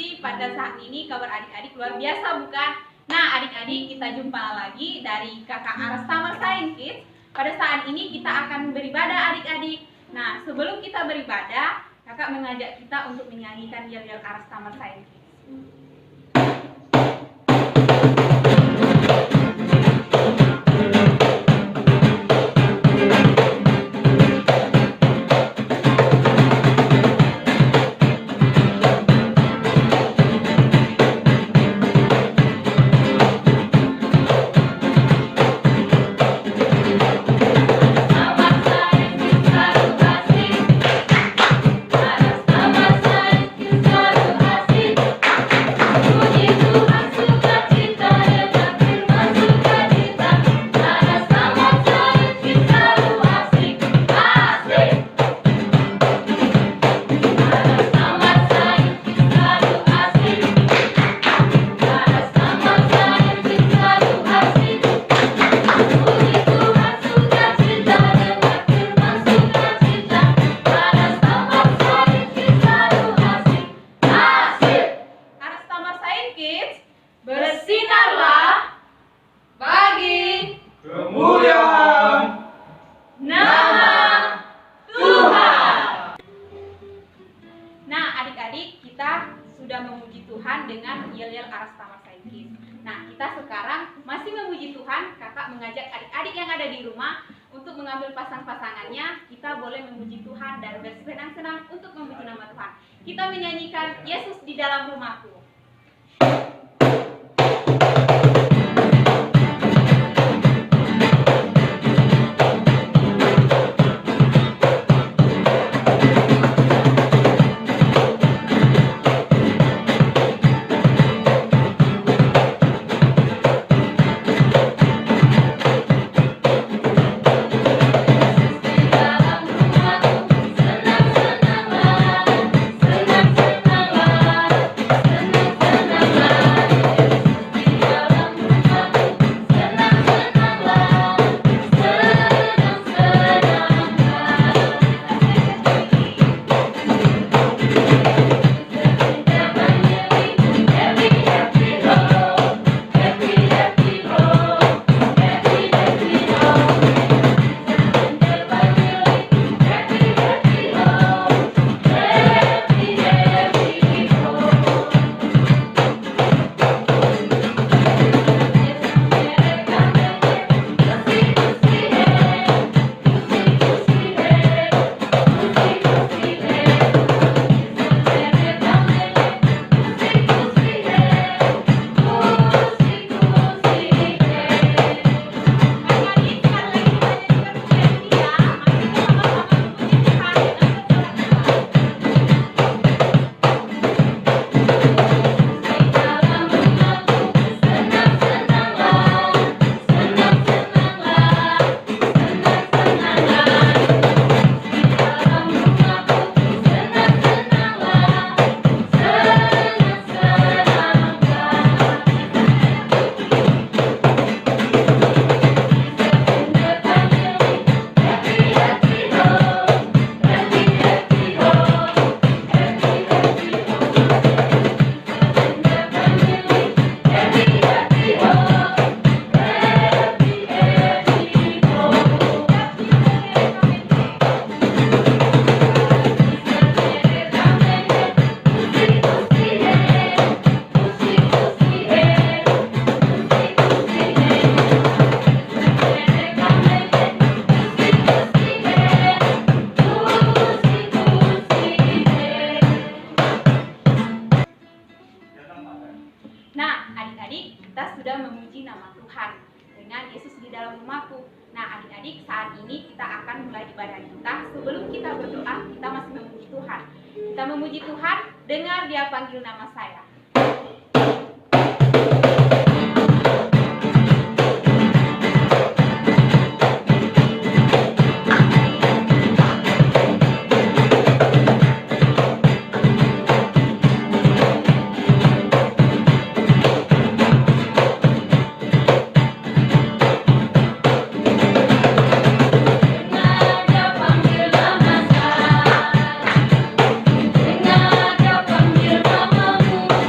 Pasti pada saat ini kabar adik-adik luar biasa, bukan? Nah, adik-adik, kita jumpa lagi dari Kakak Aras Summer Science Kids. Pada saat ini kita akan beribadah, adik-adik. Nah, sebelum kita beribadah, Kakak mengajak kita untuk menyanyikan yel-yel Aras Summer Science Kids. Bersinarlah bagi kemuliaan nama Tuhan. Nah, adik-adik, kita sudah memuji Tuhan dengan yel-yel Aras Summer Science Kids. Nah, kita sekarang masih memuji Tuhan. Kakak mengajak adik-adik yang ada di rumah untuk mengambil pasang-pasangannya. Kita boleh memuji Tuhan dan bersenang-senang untuk memuji nama Tuhan. Kita menyanyikan Yesus di dalam rumahku. Nah, adik-adik, kita sudah memuji nama Tuhan dengan Yesus di dalam rumahku. Nah, adik-adik, saat ini kita akan mulai ibadah kita. Sebelum kita berdoa, kita masih memuji Tuhan. Kita memuji Tuhan, dengar Dia panggil nama saya. Dengar dia panggil namamu.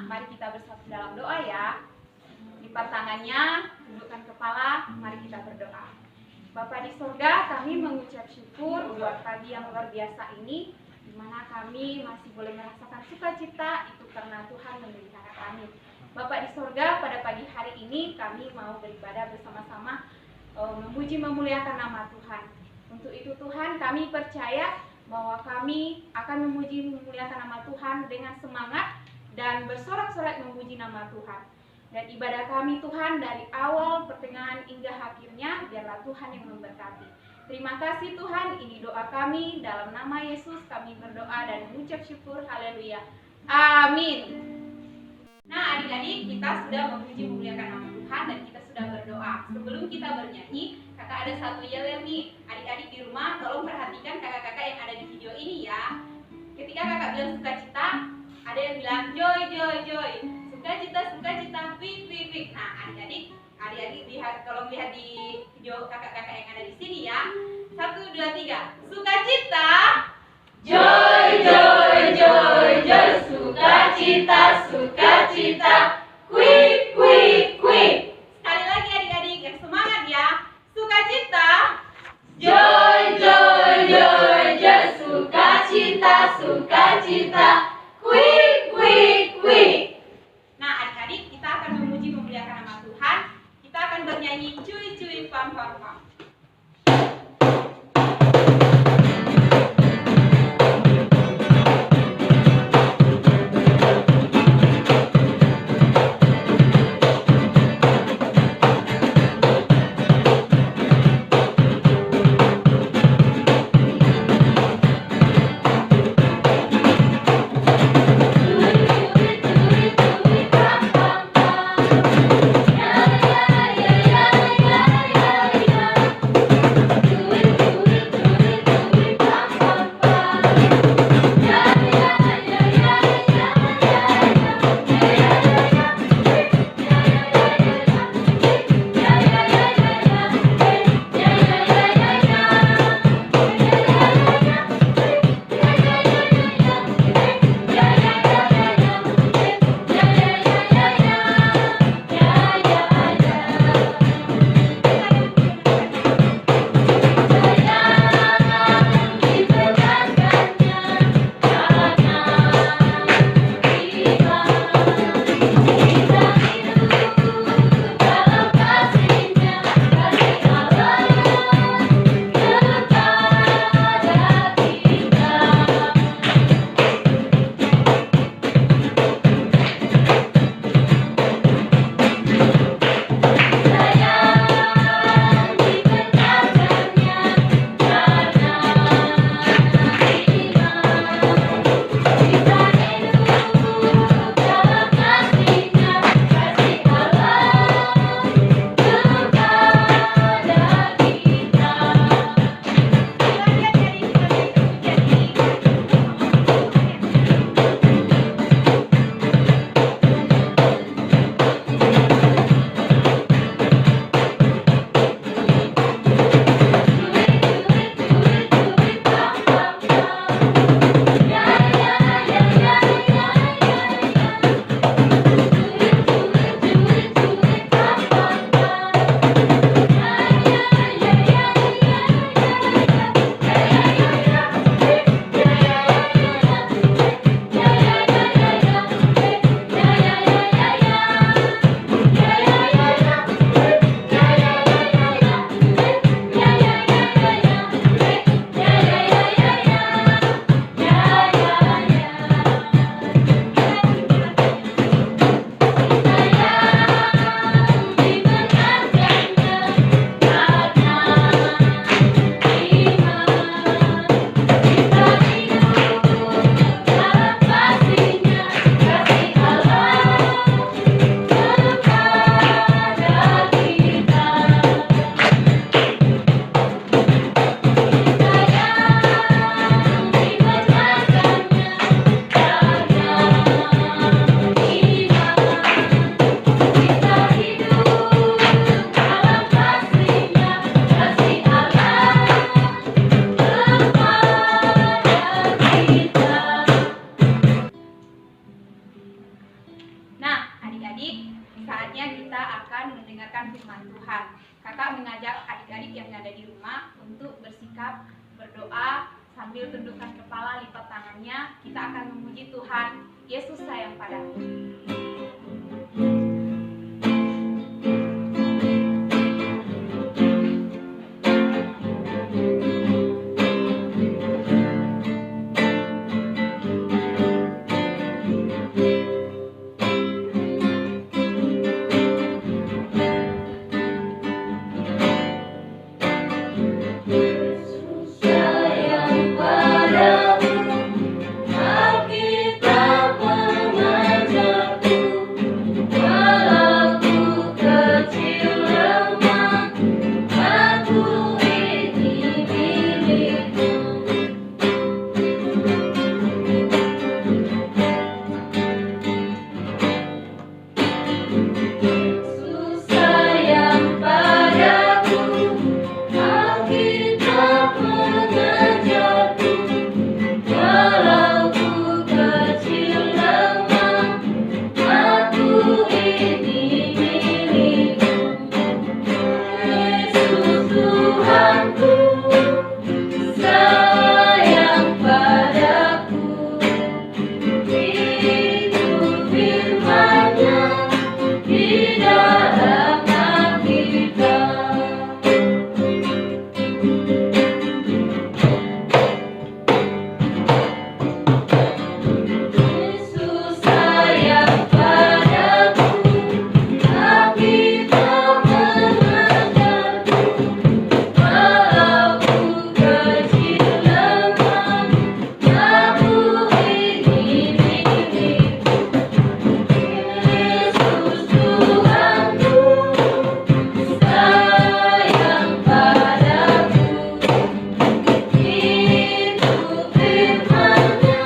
mari kita bersatu dalam doa ya. Lipat tangannya, tundukkan kepala, mari kita berdoa. Bapa di surga, kami mengucap syukur buat pagi yang luar biasa ini, di mana kami masih boleh merasakan sukacita itu karena Tuhan memelihara kami. Bapa di surga, pada pagi hari ini kami mau beribadah bersama-sama, memuji memuliakan nama Tuhan. Untuk itu Tuhan, kami percaya bahwa kami akan memuji memuliakan nama Tuhan dengan semangat dan bersorak-sorai memuji nama Tuhan. Dan ibadah kami Tuhan dari awal, pertengahan hingga akhirnya, biarlah Tuhan yang memberkati. Terima kasih Tuhan, ini doa kami, dalam nama Yesus kami berdoa dan mengucap syukur, haleluya. Amin. Nah adik-adik, kita sudah memuji memuliakan nama Tuhan dan kita sudah berdoa. Sebelum kita bernyanyi, kakak ada satu yel nih. Adik-adik di rumah, tolong perhatikan kakak-kakak yang ada di video ini ya. Ketika kakak bilang sukacita, ada yang bilang joy, joy, joy. Sukacita, sukacita, wik, wik, wik. Nah adik-adik lihat, tolong lihat di video kakak-kakak yang ada di sini ya. 1, 2, 3. Sukacita, Joy, joy, joy, joy, sukacita, sukacita, quick, quick, quick. sekali lagi adik-adik yang semangat ya. Sukacita, Joy, joy, joy, joy, sukacita, sukacita, quick, quick, quick. Nah adik-adik, kita akan memuji memuliakan nama Tuhan. Kita akan bernyanyi cuy cuy pam pam pam. Ya, ya, ya, ya, ya, ya, ya. adik-adik, saatnya kita akan mendengarkan firman Tuhan. Kakak mengajak adik-adik yang ada di rumah untuk bersikap, berdoa, sambil tundukkan kepala, lipat tangannya. Kita akan memuji Tuhan. Yesus sayang padaku. Sayang padaku, Alkitab mengajarku, walau ku kecil lemah, aku ini milikmu. Yesus sayang padaku, Alkitab mengajarku, walau ku kecil lemah, aku ini milikmu. Yesus Tuhanku, sayang padaku, itu firman-Nya di dalam Alkitab. Yesus sayang padaku, Alkitab mengajarku, walau ku kecil lemah, aku ini milikmu. Yesus Tuhanku, sayang padaku, itu firman-Nya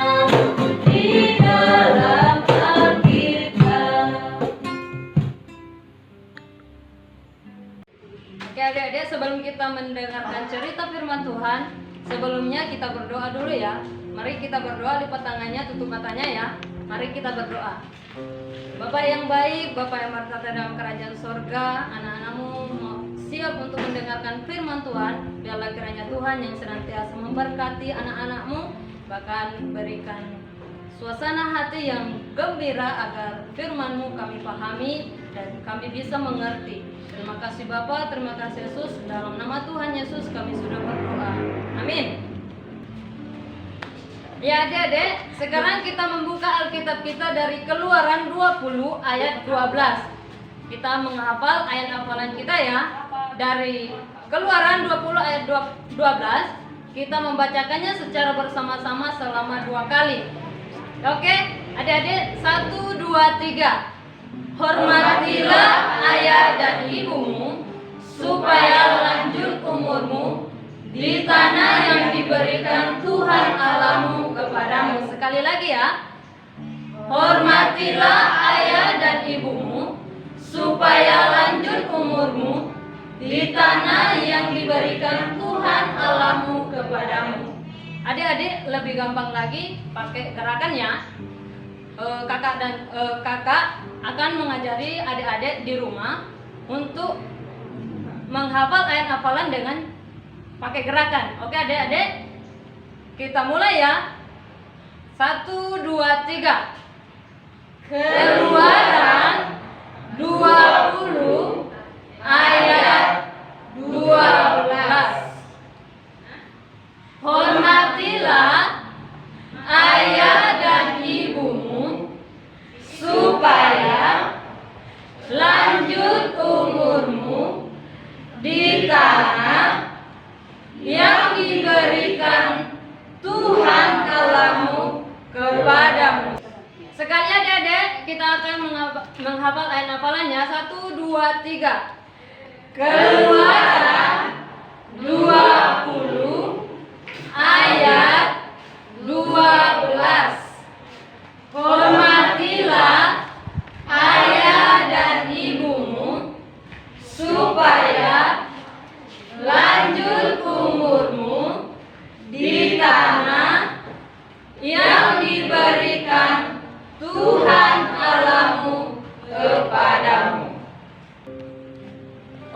di dalam Alkitab. Oke adik-adik, sebelum kita mendengarkan cerita firman Tuhan, sebelumnya kita berdoa dulu ya. Mari kita berdoa, lipat tangannya, tutup matanya ya. Mari kita berdoa. Bapa yang baik, Bapa yang bertata dalam kerajaan sorga, anak-anakmu siap untuk mendengarkan firman Tuhan. Biarlah kiranya Tuhan yang senantiasa memberkati anak-anakmu, bahkan berikan suasana hati yang gembira agar firman-Mu kami pahami dan kami bisa mengerti. Terima kasih Bapa, terima kasih Yesus. Dalam nama Tuhan Yesus kami sudah berdoa. Amin. Ya adik-adik, sekarang kita membuka Alkitab kita dari Keluaran 20 ayat 12. Kita menghafal ayat hafalan kita ya. Dari Keluaran 20 ayat 12, kita membacakannya secara bersama-sama selama 2 kali. Oke, adik-adik, 1, 2, 3. Hormatilah ayah dan ibumu, supaya lanjut umurmu di tanah yang diberikan Tuhan Allahmu kepadamu. Sekali lagi ya. Hormatilah ayah dan ibumu, supaya lanjut umurmu di tanah yang diberikan Tuhan Allahmu kepadamu. Adik-adik, lebih gampang lagi pakai gerakannya. Kakak akan mengajari adik-adik di rumah untuk menghafal ayat hafalan dengan pakai gerakan. Oke adik-adik, kita mulai ya. 1, 2, 3. Keluaran 20 ayat 12. Hormatilah ayah dan ibumu, supaya lanjut umurmu di tanah yang diberikan Tuhan Allahmu kepadamu. Sekali adik-adik, kita akan menghafal ayat hafalannya. 1, 2, 3. Keluaran 20 ayat 12. Hormatilah ayah dan ibumu, supaya lanjut umurmu di tanah yang diberikan Tuhan Allahmu kepadamu.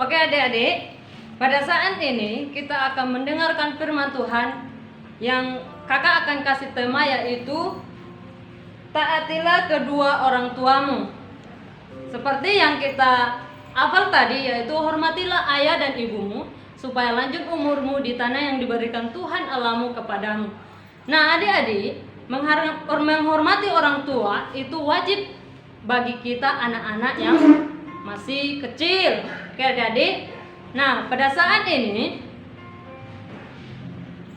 Oke adik-adik, pada saat ini kita akan mendengarkan firman Tuhan yang kakak akan kasih tema, yaitu taatilah kedua orang tuamu. Seperti yang kita hafal tadi, yaitu hormatilah ayah dan ibumu supaya lanjut umurmu di tanah yang diberikan Tuhan Allahmu kepadamu. Nah adik-adik, menghormati orang tua itu wajib bagi kita anak-anak yang masih kecil. Oke adik-adik. Nah pada saat ini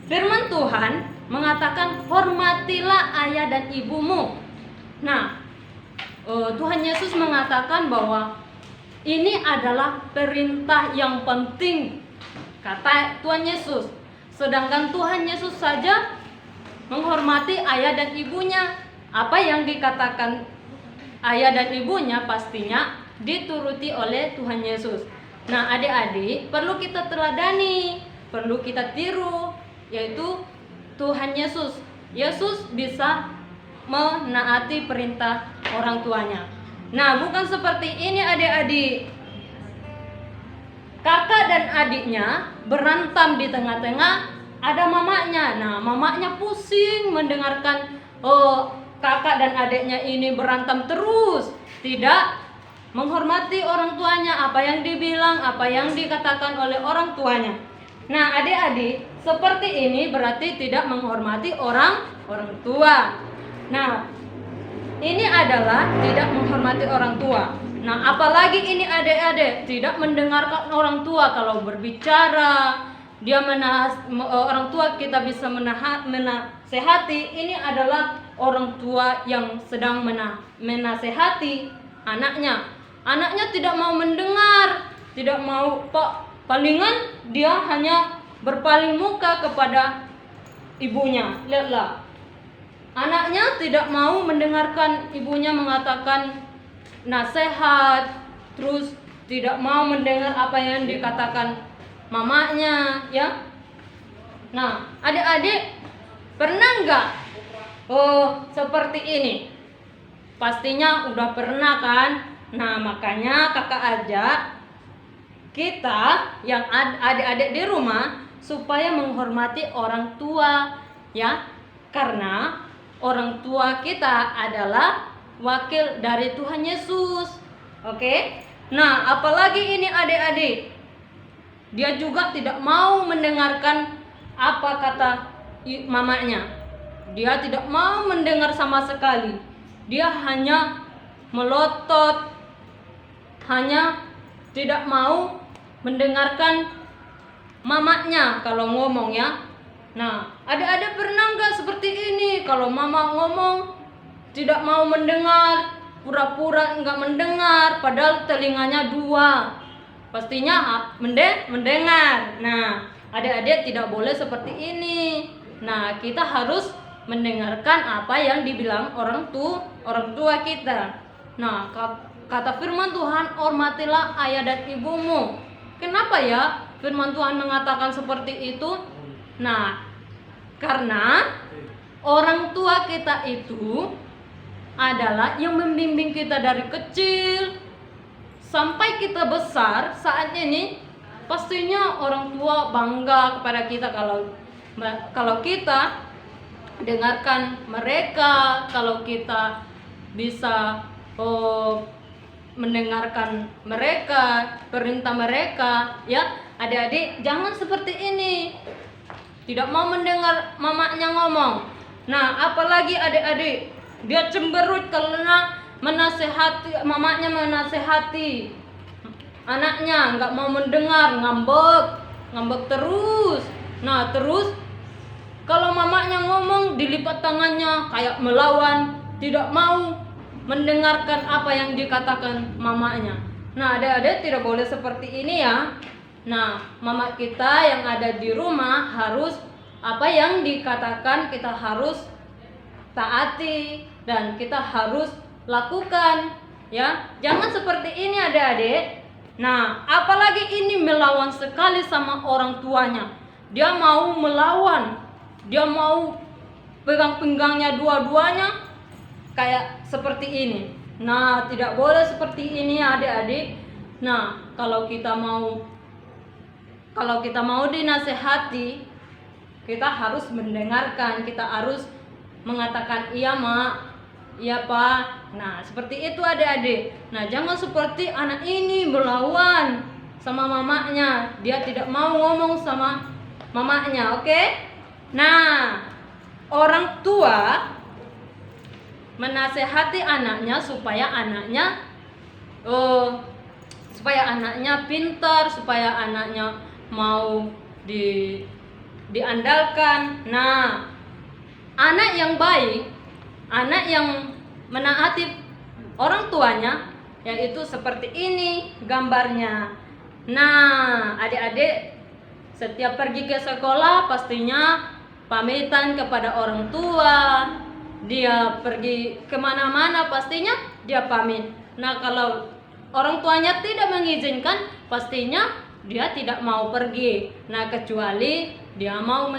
firman Tuhan mengatakan hormatilah ayah dan ibumu. Nah Tuhan Yesus mengatakan bahwa ini adalah perintah yang penting, kata Tuhan Yesus. Sedangkan Tuhan Yesus saja menghormati ayah dan ibunya. Apa yang dikatakan ayah dan ibunya pastinya dituruti oleh Tuhan Yesus. Nah adik-adik, perlu kita teladani, perlu kita tiru, yaitu Tuhan Yesus. Yesus bisa menaati perintah orang tuanya. Nah bukan seperti ini adik-adik. Kakak dan adiknya berantem di tengah-tengah, ada mamanya. Nah mamanya pusing mendengarkan kakak dan adiknya ini berantem terus, tidak menghormati orang tuanya, apa yang dibilang, apa yang dikatakan oleh orang tuanya. Nah adik-adik, seperti ini berarti tidak menghormati orang tua. Nah ini adalah tidak menghormati orang tua. Nah apalagi ini adik-adik tidak mendengarkan orang tua kalau berbicara. Dia orang tua kita bisa menasehati. Ini adalah orang tua yang sedang menasehati anaknya. Anaknya tidak mau mendengar, tidak mau, palingan dia hanya berpaling muka kepada ibunya. Lihatlah, anaknya tidak mau mendengarkan ibunya mengatakan nasihat, terus tidak mau mendengar apa yang dikatakan mamanya, ya. Nah, adik-adik pernah nggak seperti ini? Pastinya udah pernah kan? Nah, makanya kakak ajak kita yang adik-adik di rumah supaya menghormati orang tua, ya. Karena orang tua kita adalah wakil dari Tuhan Yesus. Oke? Nah, apalagi ini adik-adik, dia juga tidak mau mendengarkan apa kata mamanya. Dia tidak mau mendengar sama sekali. Dia hanya melotot, hanya tidak mau mendengarkan mamanya kalau ngomong, ya. Nah, adik-adik pernah nggak seperti ini? Kalau mama ngomong tidak mau mendengar, pura-pura nggak mendengar, padahal telinganya dua. Pastinya mendengar. Nah, adik-adik tidak boleh seperti ini. Nah, kita harus mendengarkan apa yang dibilang orang tua kita. Nah, kata firman Tuhan, hormatilah ayah dan ibumu. Kenapa ya firman Tuhan mengatakan seperti itu? Nah, karena orang tua kita itu adalah yang membimbing kita dari kecil sampai kita besar. Saat ini pastinya orang tua bangga kepada kita kalau kita dengarkan mereka, kalau kita bisa mendengarkan mereka, perintah mereka, ya. Adik-adik jangan seperti ini, tidak mau mendengar mamanya ngomong. Nah, apalagi adik-adik dia cemberut karena mamanya menasehati anaknya, nggak mau mendengar, ngambek terus. Nah, terus kalau mamanya ngomong dilipat tangannya kayak melawan, tidak mau mendengarkan apa yang dikatakan mamanya. Nah, adik-adik tidak boleh seperti ini, ya. Nah, mama kita yang ada di rumah harus apa yang dikatakan kita harus taati dan kita harus lakukan, ya. Jangan seperti ini adik-adik. Nah, apalagi ini melawan sekali sama orang tuanya. Dia mau melawan, dia mau pegang pinggangnya dua-duanya kayak seperti ini. Nah, tidak boleh seperti ini adik-adik. Nah, kalau kita mau dinasehati, kita harus mendengarkan, kita harus mengatakan iya mak, iya pak. Nah seperti itu adik-adik. Nah jangan seperti anak ini melawan sama mamanya, dia tidak mau ngomong sama mamanya, oke? Nah orang tua menasehati anaknya supaya anaknya pintar, supaya anaknya mau diandalkan. Nah, anak yang baik, anak yang menaati orang tuanya, yaitu seperti ini gambarnya. Nah, adik-adik setiap pergi ke sekolah pastinya pamitan kepada orang tua. Dia pergi kemana-mana pastinya dia pamit. Nah, kalau orang tuanya tidak mengizinkan, pastinya dia tidak mau pergi. Nah, kecuali dia mau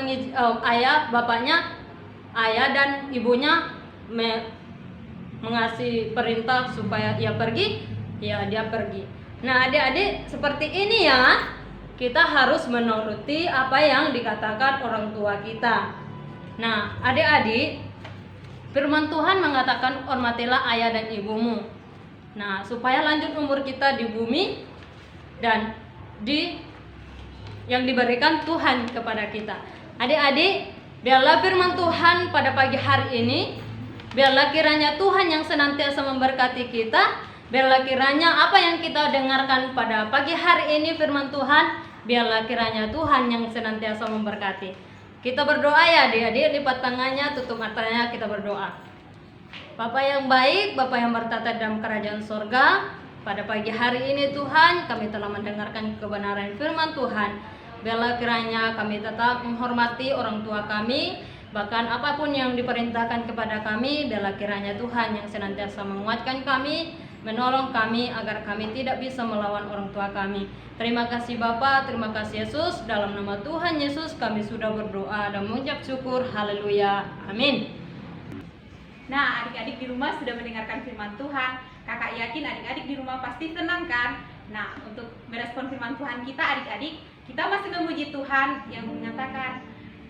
ayah dan ibunya mengasih perintah supaya ia pergi, ya dia pergi. Nah, adik-adik seperti ini ya, kita harus menuruti apa yang dikatakan orang tua kita. Nah, adik-adik, firman Tuhan mengatakan hormatilah ayah dan ibumu. Nah, supaya lanjut umur kita di bumi dan yang diberikan Tuhan kepada kita. Adik-adik, biarlah firman Tuhan pada pagi hari ini, biarlah kiranya Tuhan yang senantiasa memberkati kita. Biarlah kiranya apa yang kita dengarkan pada pagi hari ini firman Tuhan, biarlah kiranya Tuhan yang senantiasa memberkati. Kita berdoa ya adik-adik, lipat tangannya, tutup matanya, kita berdoa. Bapa yang baik, Bapa yang bertata dalam kerajaan sorga, pada pagi hari ini Tuhan, kami telah mendengarkan kebenaran firman Tuhan. Biarlah kiranya kami tetap menghormati orang tua kami, bahkan apapun yang diperintahkan kepada kami, biarlah kiranya Tuhan yang senantiasa menguatkan kami, menolong kami agar kami tidak bisa melawan orang tua kami. Terima kasih Bapa, terima kasih Yesus. Dalam nama Tuhan Yesus kami sudah berdoa dan mengucap syukur. Haleluya. Amin. Nah, adik-adik di rumah sudah mendengarkan firman Tuhan. Kakak yakin adik-adik di rumah pasti senang kan? Nah, untuk merespon firman Tuhan kita adik-adik, kita masih memuji Tuhan yang mengatakan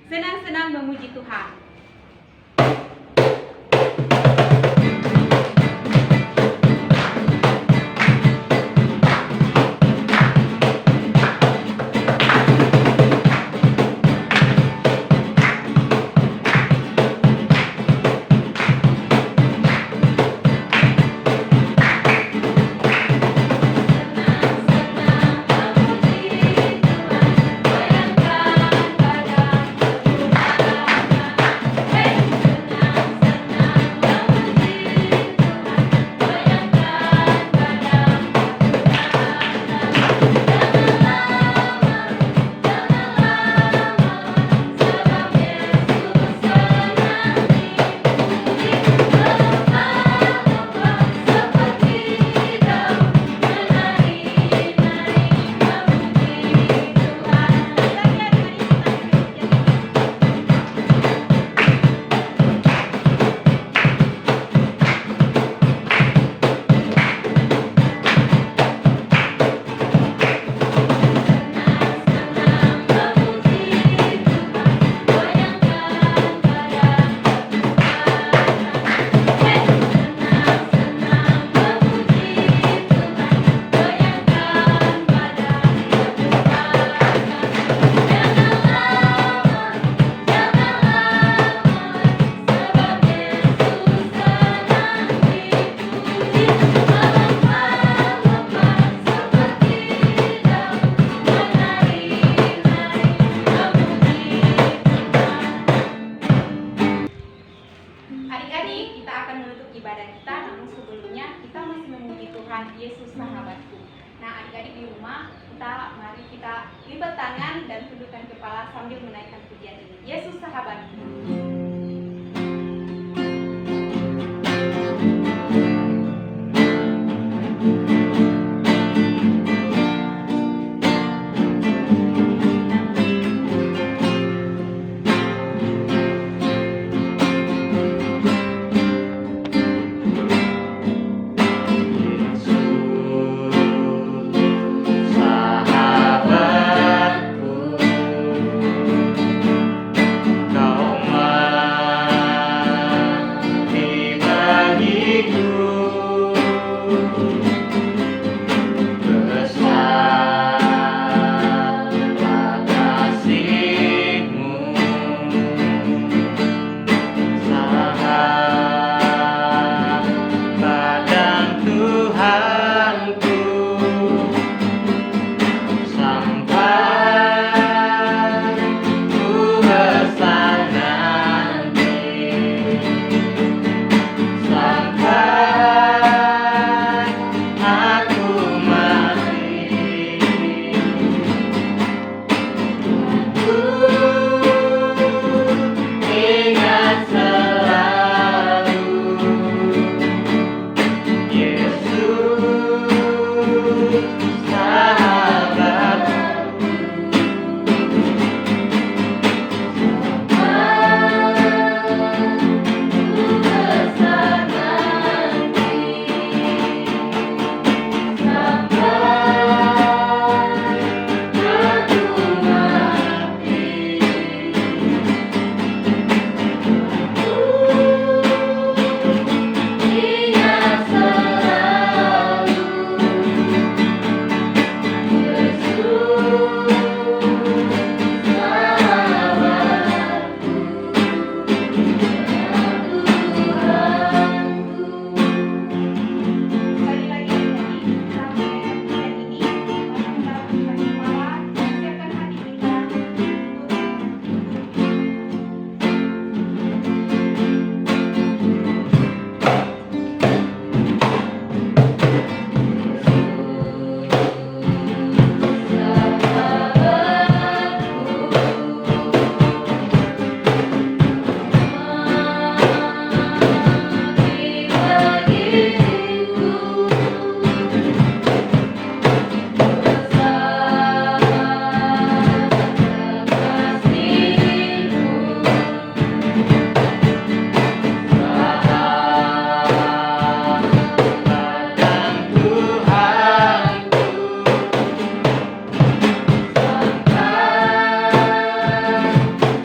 senang-senang memuji Tuhan. Yesus sahabatku. Nah, adik-adik di rumah, mari kita lipat tangan dan tundukkan kepala sambil menaikkan pujian ini. Yesus sahabatku. Besarlah kasih-Mu, sahabat dan Tuhanku, sampai ku besar nanti, sampai aku mati. Ku ingat selalu Yesus sahabatku. Sekali lagi menyanyi sampai pujian ini, mari kita berikan kepala dan siapkan hati kita untuk Dan Tuhanku, sampai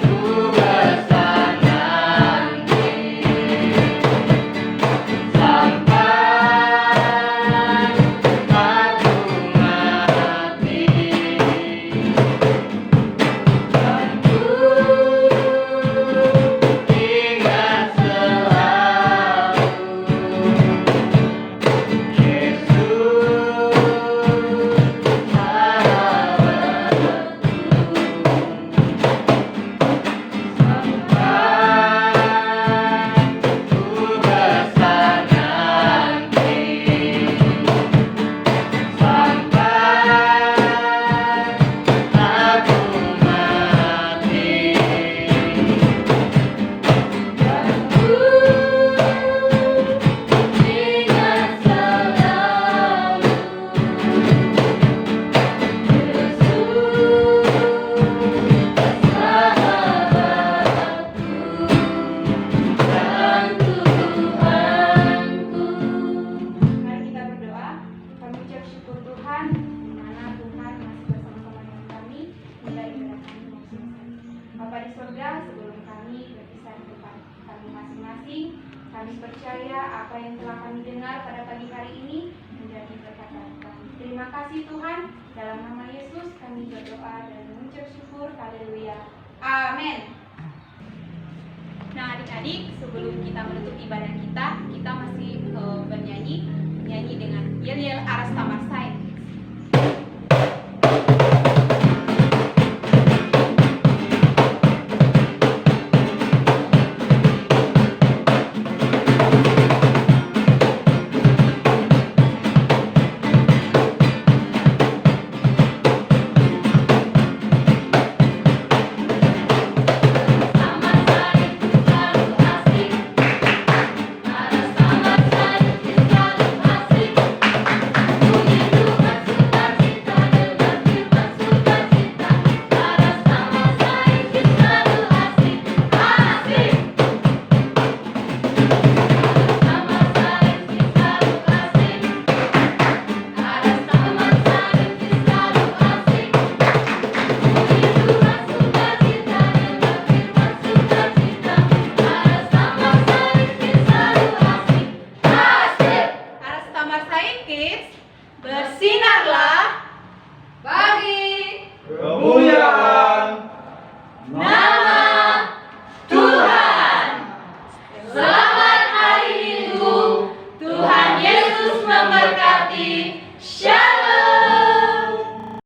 ku besar nanti, sampai aku mati. Dan ku ingat selalu Yesus Mari kita berdoa. Kami ucap syukur Tuhan, di mana Tuhan masih bersama-sama dengan kami hingga ibadah kami mau selesai. Bapa di surga, sebelum kami berpisah di tempat kami masing-masing, kami percaya apa yang telah kami dengar pada pagi hari ini menjadi berkat bagi kami. Terima kasih Tuhan, dalam nama Yesus kami berdoa dan mengucap syukur. Haleluya. Amin. Nah adik-adik, sebelum kita menutup ibadah kita masih bernyanyi dengan Yel-Yel Aras Tamar Said. Aras Tamar Said, selalu asik. bersinarlah.